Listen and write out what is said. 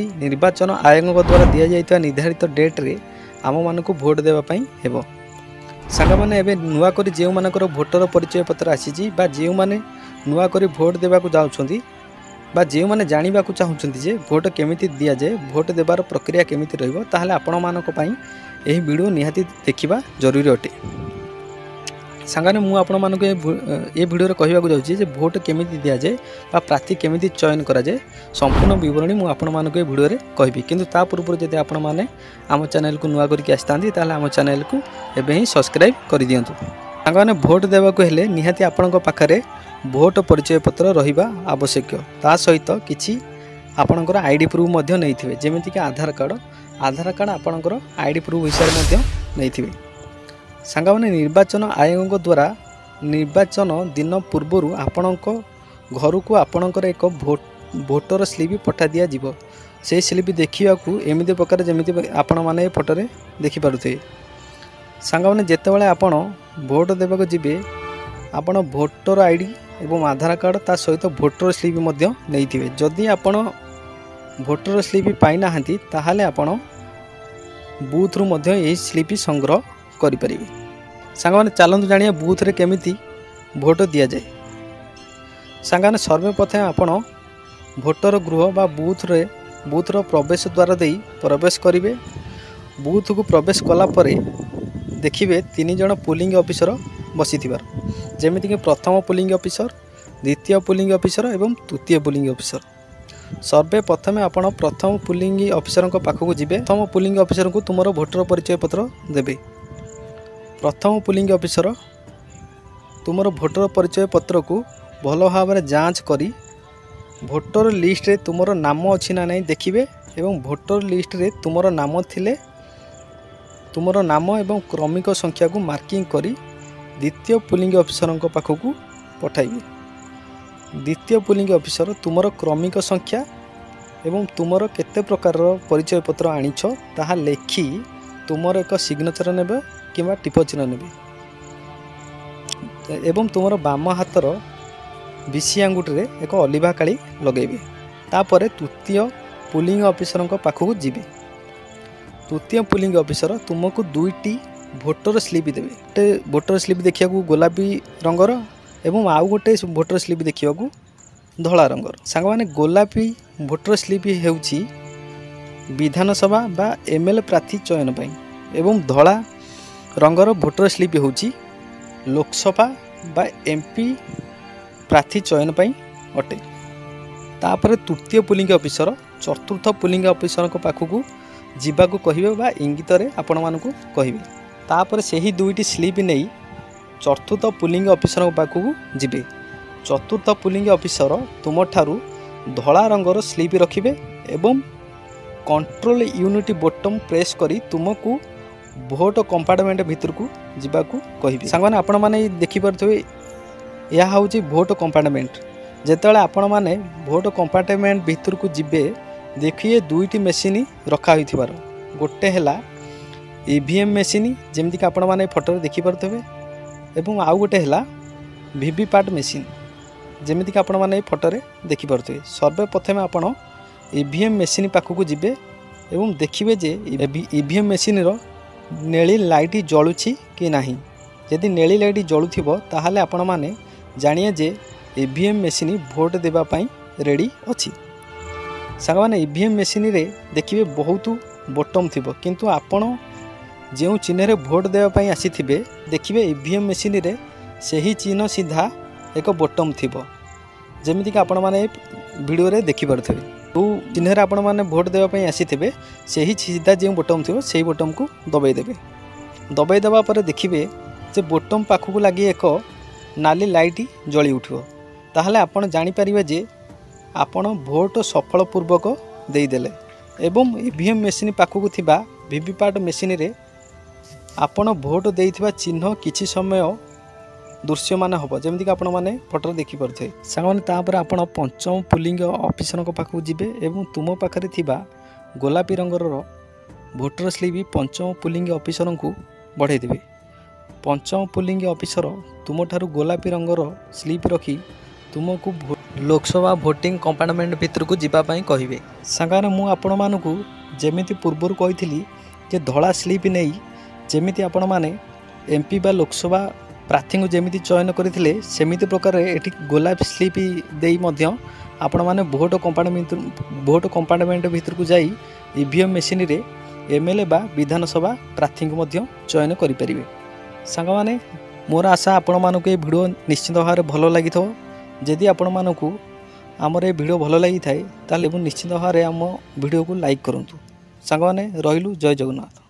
निर्वाचन आयोग द्वारा दि जाइए निर्धारित डेट्रे आम मानक भोट देवाई हेब सांग मैंने एवं नुआक जो मानकर भोटर परिचय पत्र आसी जो मैंने नुआक भोट देवाक जाऊँगी जो मैंने जानवा चाहूँगी जे भोट केमी दि जाए भोट देवार प्रक्रिया केमी रही आपण मानक यही वीडियो निहाती देखा जरूरी अटे। सांगाने मु आपण मानक ये वीडियो रे कहबाक जाउची जे भोट केमी दि जाए बा प्रार्थी केमी चयन करा जाए संपूर्ण विवरणी मु आपण मानक ये वीडियो रे कहबी किंतु ता पूर्व जदि आपण माने आम चैनल को नुआ करके आस्तांती ताले आम चैनल को एबे ही सब्सक्राइब कर दियंतु। सांगाने भोट देवाक हेले निहाती आपणक पाखरे भोट परिचय पत्र रहिबा आवश्यक ता सहित किछि आपणकर आईडी प्रूफ मध्य नैथिबे जेमिति कि आधार कार्ड आपणकर आईडी प्रूफ हिसाब मध्य नैथिबे। सांग मैंने निर्वाचन आयोग द्वारा निर्वाचन दिन पूर्वर आपणक घर को आपणकर एक भोटर स्लिप पठा दि जाव से स्लिप देखा एमती प्रकार जमी आपण मैंने फोटो देखिपे। सांग मैंने जितेबाला आपण भोट देवाक जीवे आपण भोटर आईडी एवं आधार कार्ड ता सहित भोटर स्लिप नहीं जदि आपण भोटर स्लिप पाई ना ताहले आपण बूथ रु यही स्लिप संग्रह करें। सांग मैंने चलतु जानिए बूथ रे केमिति भोट दि जाए। सांगाने सर्वप्रथम आपण भोटर गृह बा बूथर प्रवेश द्वार दे प्रवेश करेंगे। बूथ को प्रवेश कला परे देखिए 3 जन पोलिंग ऑफिसर बसी जमीक प्रथम पोलिंग ऑफिसर द्वितीय पोलिंग ऑफिसर एवं तृतीय पोलिंग ऑफिसर। सर्वप्रथम आपण प्रथम पोलिंग ऑफिसर पाखक जीवे प्रथम पोलिंग ऑफिसर को तुम भोटर परिचय पत्र देवे। प्रथम पोलिंग ऑफिसर तुम भोटर परिचय पत्र को भल भाव में जांच करी भोटर लिस्ट रे तुम नाम अच्छी ना नहीं देखिए एवं भोटर लिस्ट रे तुम नाम थिले तुम नाम एवं क्रमिक संख्या को मार्किंग करी द्वितीय पोलिंग ऑफिसर पाखक पठाइबे। द्वितीय पोलिंग ऑफिसर तुम क्रमिक संख्या एवं तुम केते प्रकार परिचय पत्र आनीछ ताहा लेखि तुम एक सिग्नेचर नेबे किंवा टिप चिन्ह नेबे एवं तुम बाम हाथर बिसी आंगुठी एक अलिभा काली लगेबे। तापर तृतीय पोलिंग ऑफिसर पाखक जीवे। तृतीय पोलिंग ऑफिसर तुमको 2टी भोटर स्लिप देवे। गोटे भोटर स्लिप देखा गोलापी रंगर एवं आउ गोटे भोटर स्लिप देखा धला रंगर। सांग माने गोलापी भोटर स्लिप हेउची विधानसभा बा एमएलए प्रार्थी चयन पाई एवं धला रंगर भोटर स्लिप होची लोकसभा बा एमपी प्रार्थी चयन पाई अटे। तापर तृतीय पोलिंग ऑफिसर चतुर्थ पोलिंग ऑफिसर पाखक जीवाकू कहिबे बा इंगित रे आपण मानकू कहिबे। तापर सेही 2टी स्लिप नहीं चतुर्थ पोलिंग ऑफिसर पाखक जीवे। चतुर्थ पोलिंग ऑफिसर तुम ठारू धला रंगर स्लिप रखिबे एवं कंट्रोल यूनिट बटन प्रेस करी तुमको भोट कंपार्टमेंट भितर को जीवाकू कहिबे। सांगने आपण माने देखि परथबे या होची भोट कंपार्टमेंट जेतेबेले आपण माने भोट कंपार्टमेंट भितर को जीवे देखिए 2टी मेसीन रखा होइथिबार गोटे हैला ईवीएम मेसीन जेमति कि आपण माने फोटो देखि परथबे एवं आउ गोटे हैला वीवीपैट मेसीन जेमति कि आपण माने फोटो रे देखि परथबे। सर्वप्रथम आपण ईवीएम मेसीन पाखक जीवे एवं देखिए जे ईवीएम मेसीन रो नेली लाइट जलुछि कि नाही। यदि नेली लाइट जलुथिबो ताहाले आपण माने जानिए जे ईवीएम मेसीन भोट देबा पई रेडी अछि। सांग माने ईवीएम मेसीन रे देखिए बहुत बटन थिबो किंतु आपण जो चिन्ह रे भोट देबा पई आसीथिबे देखिए ईवीएम मेसीन रे सही चिन्ह सीधा एक बटन थिबो जेमिति कि आपण माने वीडियो रे देखि परथबे। जो चिन्ह रे आपण माने भोट देबा पई आसीथिबे सही सीधा जो बटन थिबो सेही बटन को दबाई देबे। दबाई देबा पर देखिए जे बटन पाखक लगी एक नाली लाइट जली उठिबो ताहले आपण जानि परिबे जे आपण भोट सफलपूर्वक देदेले एवं ईवीएम मेसीन पाखक थिबा वीवीपैट मेसीन रे आपण भोट देइथिबा चिन्ह किछि समय दृश्यमान हम जमीक आपण मैंने फोटो देखी पारे सांग तापर आपण पंचम पोलिंग ऑफिसर पाखक जीवे एवं तुम पाखे थिबा गोलापी रंगर भोटर स्लिप पंचम पोलिंग ऑफिसर को बढ़ाई देवे। पंचम पोलिंग ऑफिसर तुम ठारू गोलापी रंगर स्लिप रखी तुमको लोकसभा भोटिंग कंपार्टमेंट भितर को जीवाई कहे सांगे मु आपण मानू जमी पूर्वर कही कि धला स्लीप नहीं जमी आपण मैंने एमपी बा लोकसभा प्रार्थी को जमी चयन करते सेमिति प्रकार ये गोलाप स्लीप दे आपण मैंने भोट कंपार्टमेंट भितर को जाई ईवीएम मेसीन रे एमएलए बा विधानसभा प्रार्थी को चयन करें सांग मैंने मोर आशा आपण मानक ये भिडियो निश्चित भाव में भल लगी जदि आपण मानक आमर ये भिडियो भल लगी थाए ताले निश्चित भाव में आम भिडियो को लाइक करूँ सांग मैंने रहिलु जय जगन्नाथ।